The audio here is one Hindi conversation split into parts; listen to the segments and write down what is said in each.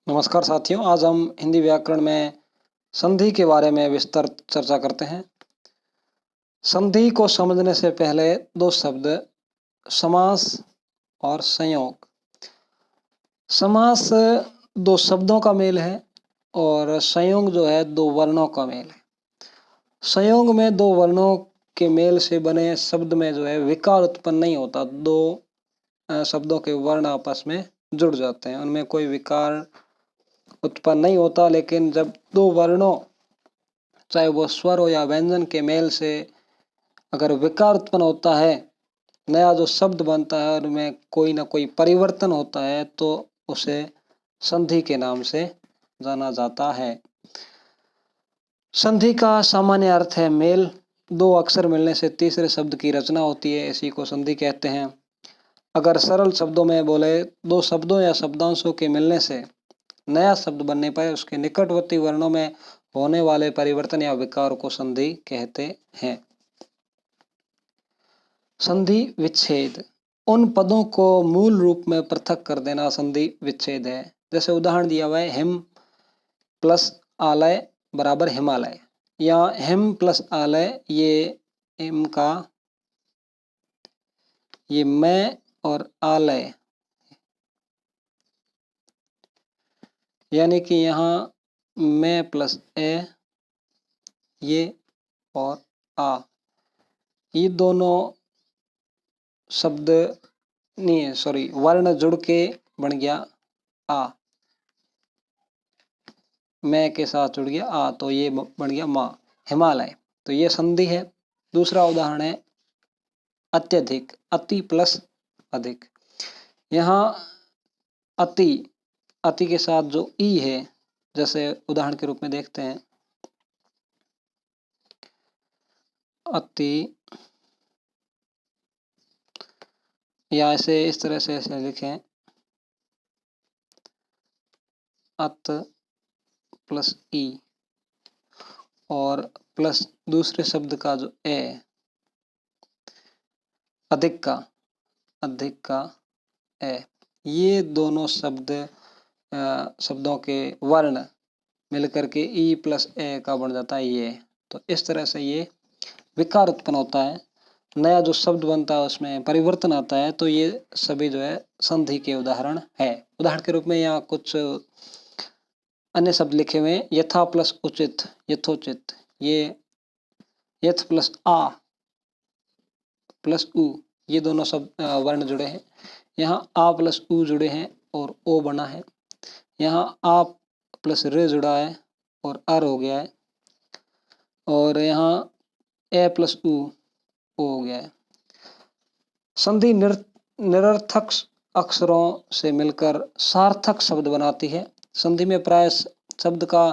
नमस्कार साथियों, आज हम हिंदी व्याकरण में संधि के बारे में विस्तार चर्चा करते हैं। संधि को समझने से पहले दो शब्द समास और संयोग। समास दो शब्दों का मेल है और संयोग जो है दो वर्णों का मेल है। संयोग में दो वर्णों के मेल से बने शब्द में जो है विकार उत्पन्न नहीं होता। दो शब्दों के वर्ण आपस में जुड़ जाते हैं, उनमें कोई विकार उत्पन्न नहीं होता। लेकिन जब दो वर्णों, चाहे वो स्वर हो या व्यंजन के मेल से अगर विकार उत्पन्न होता है, नया जो शब्द बनता है उनमें कोई ना कोई परिवर्तन होता है, तो उसे संधि के नाम से जाना जाता है। संधि का सामान्य अर्थ है मेल। दो अक्षर मिलने से तीसरे शब्द की रचना होती है, इसी को संधि कहते हैं। अगर सरल शब्दों में बोले, दो शब्दों या शब्दांशों के मिलने से नया शब्द बनने पर उसके निकटवर्ती वर्णों में होने वाले परिवर्तन या विकार को संधि कहते हैं। संधि विच्छेद, उन पदों को मूल रूप में पृथक कर देना संधि विच्छेद है। जैसे उदाहरण दिया हुआ है, हिम प्लस आलय बराबर हिमालय, या हिम प्लस आलय, ये हिम का ये मैं और आलय, यानी कि यहाँ मैं प्लस ए ये और आ, ये दोनों शब्द नहीं है, सॉरी, वर्ण जुड़ के बन गया आ, मैं के साथ जुड़ गया आ, तो ये बन गया माँ, हिमालय। तो ये संधि है। दूसरा उदाहरण है अत्यधिक, अति प्लस अधिक। यहाँ अति, अति के साथ जो ई है, जैसे उदाहरण के रूप में देखते हैं, अति, या ऐसे इस तरह से ऐसे लिखें, अत प्लस ई और प्लस दूसरे शब्द का जो ए, अधिक का ए, ये दोनों शब्दों के वर्ण मिलकर के ई प्लस ए का बन जाता है ये। तो इस तरह से ये विकार उत्पन्न होता है, नया जो शब्द बनता है उसमें परिवर्तन आता है। तो ये सभी जो है संधि के उदाहरण है। उदाहरण के रूप में यहाँ कुछ अन्य शब्द लिखे हुए हैं, यथा प्लस उचित, यथोचित, ये यथ प्लस आ प्लस उ, ये दोनों शब्द वर्ण जुड़े हैं। यहाँ आ प्लस उ जुड़े हैं और ओ बना है। यहाँ आ प्लस रे जुड़ा है और अर हो गया है। और यहाँ ए प्लस उ ओ हो गया है। संधि निरर्थक अक्षरों से मिलकर सार्थक शब्द बनाती है। संधि में प्राय शब्द का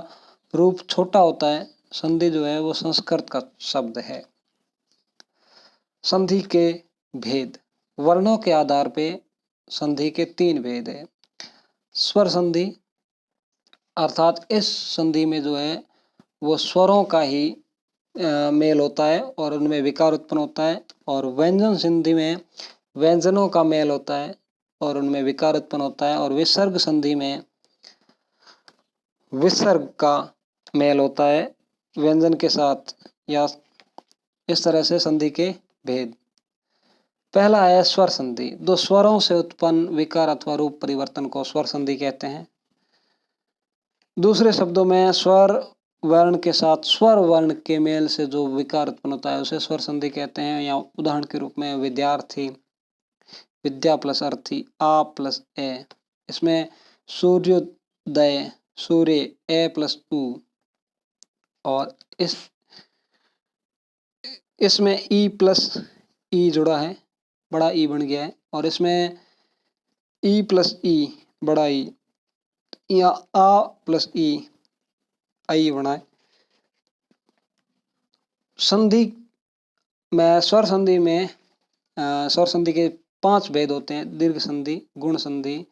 रूप छोटा होता है। संधि जो है वो संस्कृत का शब्द है। संधि के भेद, वर्णों के आधार पे संधि के तीन भेद है। स्वर संधि, अर्थात इस संधि में जो है वो स्वरों का ही मेल होता है और उनमें विकार उत्पन्न होता है। और व्यंजन संधि में व्यंजनों का मेल होता है और उनमें विकार उत्पन्न होता है। और विसर्ग संधि में विसर्ग का मेल होता है व्यंजन के साथ। या इस तरह से संधि के भेद। पहला है स्वर संधि, दो स्वरों से उत्पन्न विकार अथवा रूप परिवर्तन को स्वर संधि कहते हैं। दूसरे शब्दों में स्वर वर्ण के साथ स्वर वर्ण के मेल से जो विकार उत्पन्न होता है उसे स्वर संधि कहते हैं। या उदाहरण के रूप में विद्यार्थी, विद्या प्लस अर्थी, आ प्लस ए। इसमें सूर्योदय, सूर्य, ए प्लस उ। और इसमें ई प्लस ई जुड़ा है, बड़ा ई बन गया है। और इसमें ई प्लस ई, बड़ा ई, या आ प्लस ई, आई बना है। संधि में स्वर संधि में स्वर संधि के 5 भेद होते हैं: दीर्घ संधि, गुण संधि,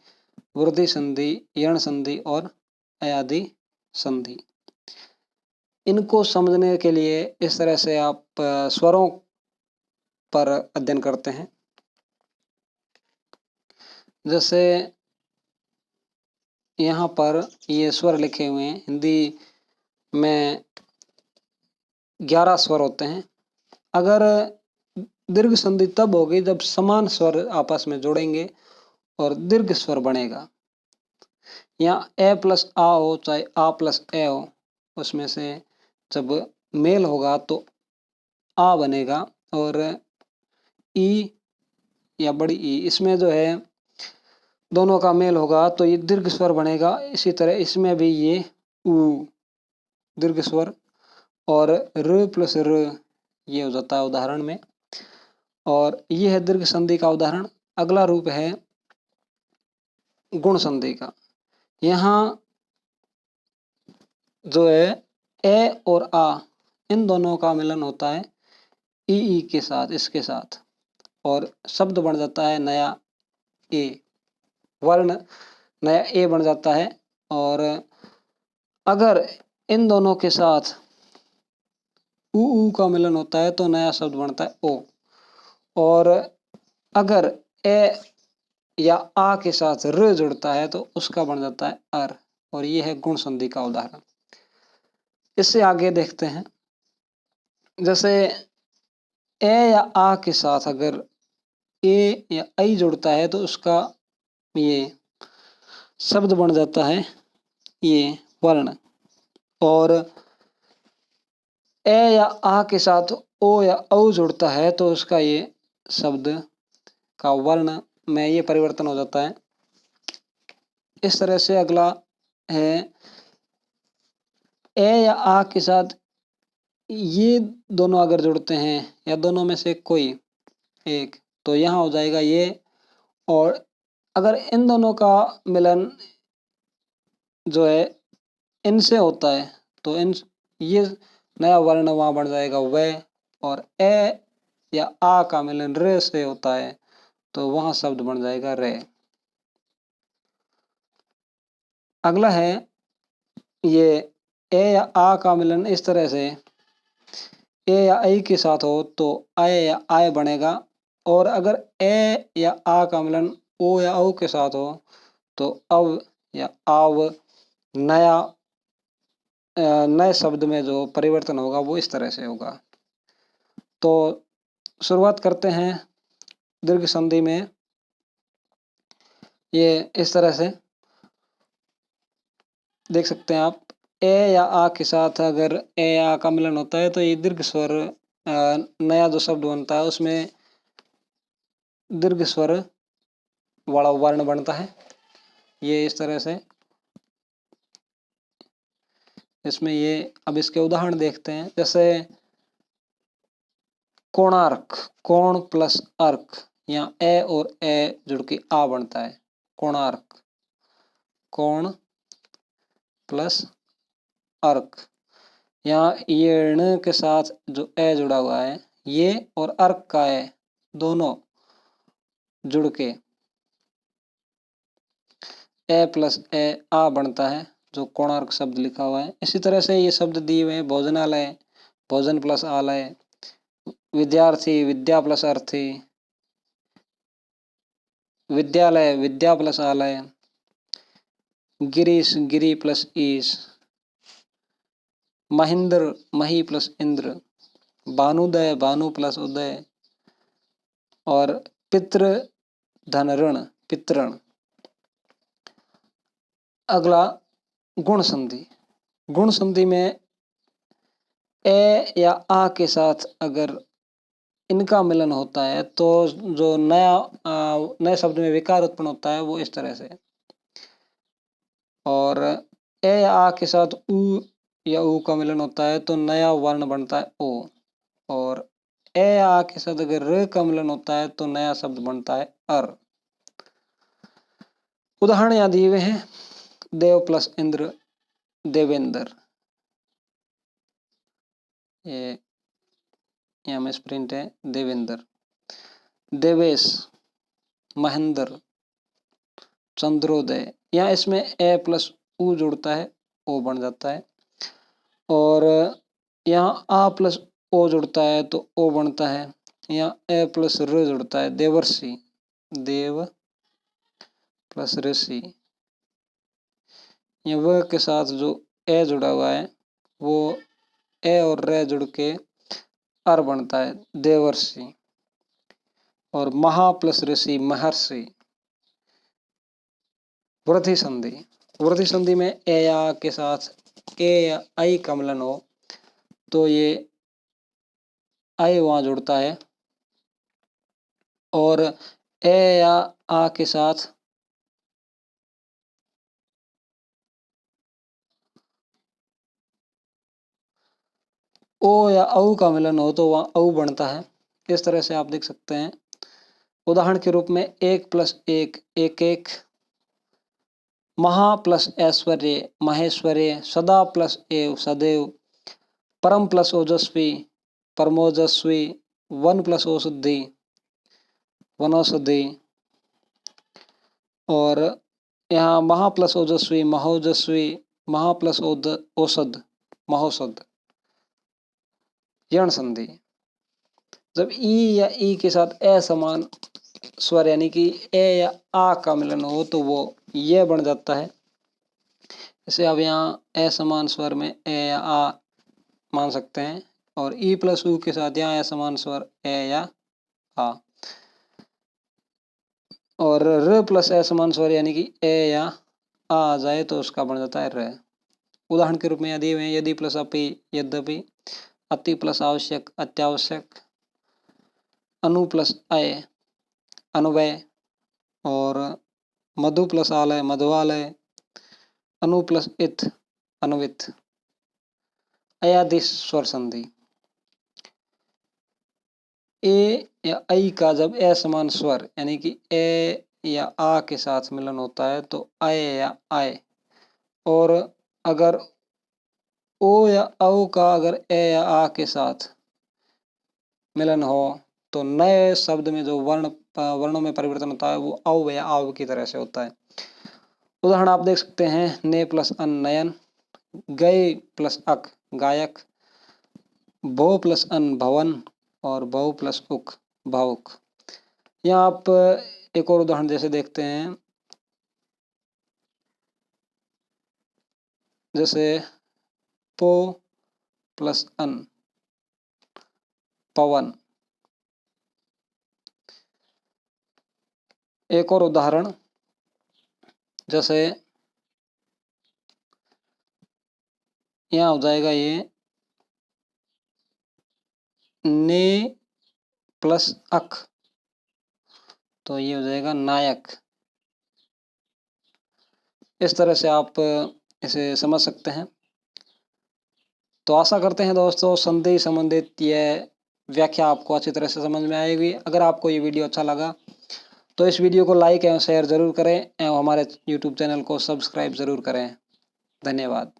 वृद्धि संधि, यण संधि और अयादि संधि। इनको समझने के लिए इस तरह से आप स्वरों पर अध्ययन करते हैं। जैसे यहाँ पर ये स्वर लिखे हुए हैं। हिंदी में 11 स्वर होते हैं। अगर दीर्घ संधि तब होगी जब समान स्वर आपस में जोड़ेंगे और दीर्घ स्वर बनेगा। यहाँ ए प्लस आ हो चाहे आ प्लस ए हो, उसमें से जब मेल होगा तो आ बनेगा, और ई या बड़ी ई, इसमें जो है दोनों का मेल होगा तो ये दीर्घ स्वर बनेगा। इसी तरह इसमें भी ये ऊ दीर्घ स्वर, और र प्लस र ये हो जाता है उदाहरण में, और ये है दीर्घ संधि का उदाहरण। अगला रूप है गुण संधि का। यहाँ जो है ए और आ, इन दोनों का मिलन होता है ई के साथ, इसके साथ, और शब्द बन जाता है नया ए, वर्ण नया ए बन जाता है। और अगर इन दोनों के साथ ऊ का मिलन होता है तो नया शब्द बनता है ओ, और अगर ए या आ के साथ र जुड़ता है तो उसका बन जाता है अर, और ये है गुण संधि का उदाहरण। इससे आगे देखते हैं, जैसे ए या आ के साथ अगर ए या आई जुड़ता है तो उसका ये शब्द बन जाता है ये वर्ण, और ए या आ के साथ ओ या औ जुड़ता है तो उसका ये शब्द का वर्ण में ये परिवर्तन हो जाता है। इस तरह से अगला है ए या आ के साथ ये दोनों अगर जुड़ते हैं या दोनों में से कोई एक, तो यहाँ हो जाएगा ये, और अगर इन दोनों का मिलन जो है इनसे होता है तो इन ये नया वर्ण वहाँ बन जाएगा वह, और ए या आ का मिलन रे से होता है तो वहाँ शब्द बन जाएगा रे। अगला है ये ए या आ का मिलन इस तरह से ए या आई के साथ हो तो आय या आय बनेगा, और अगर ए या आ का मिलन ओ या औ के साथ हो तो अव या आव, नया नए शब्द में जो परिवर्तन होगा वो इस तरह से होगा। तो शुरुआत करते हैं दीर्घ संधि में। ये इस तरह से देख सकते हैं आप, ए या आ के साथ अगर ए या आ का मिलन होता है तो ये दीर्घ स्वर, नया जो शब्द बनता है उसमें दीर्घ स्वर वाला वर्ण बनता है। ये इस तरह से, इसमें ये अब इसके उदाहरण देखते हैं। जैसे कोणार्क, कोण प्लस अर्क, यहाँ ए और ए जुड़ के आ बनता है कोणार्क, कोण प्लस अर्क। यहाँ ये ण के साथ जो ए जुड़ा हुआ है ये, और अर्क का ए दोनों जुड़ के ए प्लस ए आ बनता है जो कोणार्क शब्द लिखा हुआ है। इसी तरह से ये शब्द दिए हुए हैं, भोजनालय, भोजन प्लस आलय, विद्यार्थी, विद्या प्लस अर्थी, विद्यालय, विद्या प्लस आलय, गिरीश, गिरी प्लस ईश, महेंद्र, मही प्लस इंद्र, भानुदय, भानु प्लस उदय, और पितृ, धन ऋण, पितृण। अगला गुण संधि। गुण संधि में ए या आ के साथ अगर इनका मिलन होता है तो जो नए शब्द में विकार उत्पन्न होता है वो इस तरह से, और ए या आ के साथ उ या ऊ का मिलन होता है तो नया वर्ण बनता है ओ, और ए या आ के साथ अगर र का मिलन होता है तो नया शब्द बनता है अर। उदाहरण यहाँ दिए हुए हैं, देव प्लस इंद्र, देवेंद्र। ये यहाँ में स्प्रिंट है देवेंद्र, देवेश, महेंद्र, चंद्रोदय। यहाँ इसमें ए प्लस उ जुड़ता है ओ बन जाता है, और यहाँ आ प्लस ओ जुड़ता है तो ओ बनता है। यहाँ ए प्लस र जुड़ता है देवर्षि, देव प्लस ऋषि। या व के साथ जो ए जुड़ा हुआ है वो ए और रे जुड़ के अर बनता है, देवर्षि। और महा प्लस ऋषि, महर्षि। वृद्धि संधि, वृद्धि संधि में ए या आ के साथ ए या आई का मिलन हो तो ये आई वहां जुड़ता है, और ए या आ के साथ ओ या औ का मिलन हो तो वहां औ बनता है। इस तरह से आप देख सकते हैं। उदाहरण के रूप में 1 प्लस 1 एक एक, महा प्लस ऐश्वर्य महेश्वर्य, सदा प्लस एव सदैव, परम प्लस ओजस्वी परमोजस्वी, वन प्लस औषधि वनौषधि। और यहाँ महा प्लस ओजस्वी महोजस्वी, महा प्लस औषध महोषध। यण संधि, जब ई या ई के साथ असमान स्वर यानी कि ए या आ का मिलन हो तो वो ये बन जाता है। जैसे अब यहाँ असमान स्वर में ए या आ मान सकते हैं, और ई प्लस ऊ के साथ यहाँ असमान स्वर ए या आ, और र प्लस असमान स्वर यानी कि ए या आ जाए तो उसका बन जाता है र। उदाहरण के रूप में यदि में यदि प्लस अपि यद्यपि, अति प्लस आवश्यक अत्यावश्यक, अनु प्लस अय अनुवय, और मधु प्लस आलय मधुआलय, अनु प्लस इत अनुवित। अयादेश स्वर संधि, ए या ऐ का जब असमान स्वर यानी कि ए या आ के साथ मिलन होता है तो अय या आय, और अगर ओ या औ का अगर ए या आ के साथ मिलन हो तो नए शब्द में जो वर्णों में परिवर्तन होता है वो औ या आव की तरह से होता है। उदाहरण आप देख सकते हैं, ने प्लस अन नयन, गए प्लस अक गायक, भो प्लस अन भवन, और बहु प्लस उक भावुक। यहाँ आप एक और उदाहरण जैसे देखते हैं, जैसे पो प्लस अन पवन। एक और उदाहरण जैसे यहाँ हो जाएगा ये ने प्लस अक तो ये हो जाएगा नायक। इस तरह से आप इसे समझ सकते हैं। तो आशा करते हैं दोस्तों संधि संबंधित यह व्याख्या आपको अच्छी तरह से समझ में आएगी। अगर आपको ये वीडियो अच्छा लगा तो इस वीडियो को लाइक एवं शेयर जरूर करें एवं हमारे YouTube चैनल को सब्सक्राइब जरूर करें। धन्यवाद।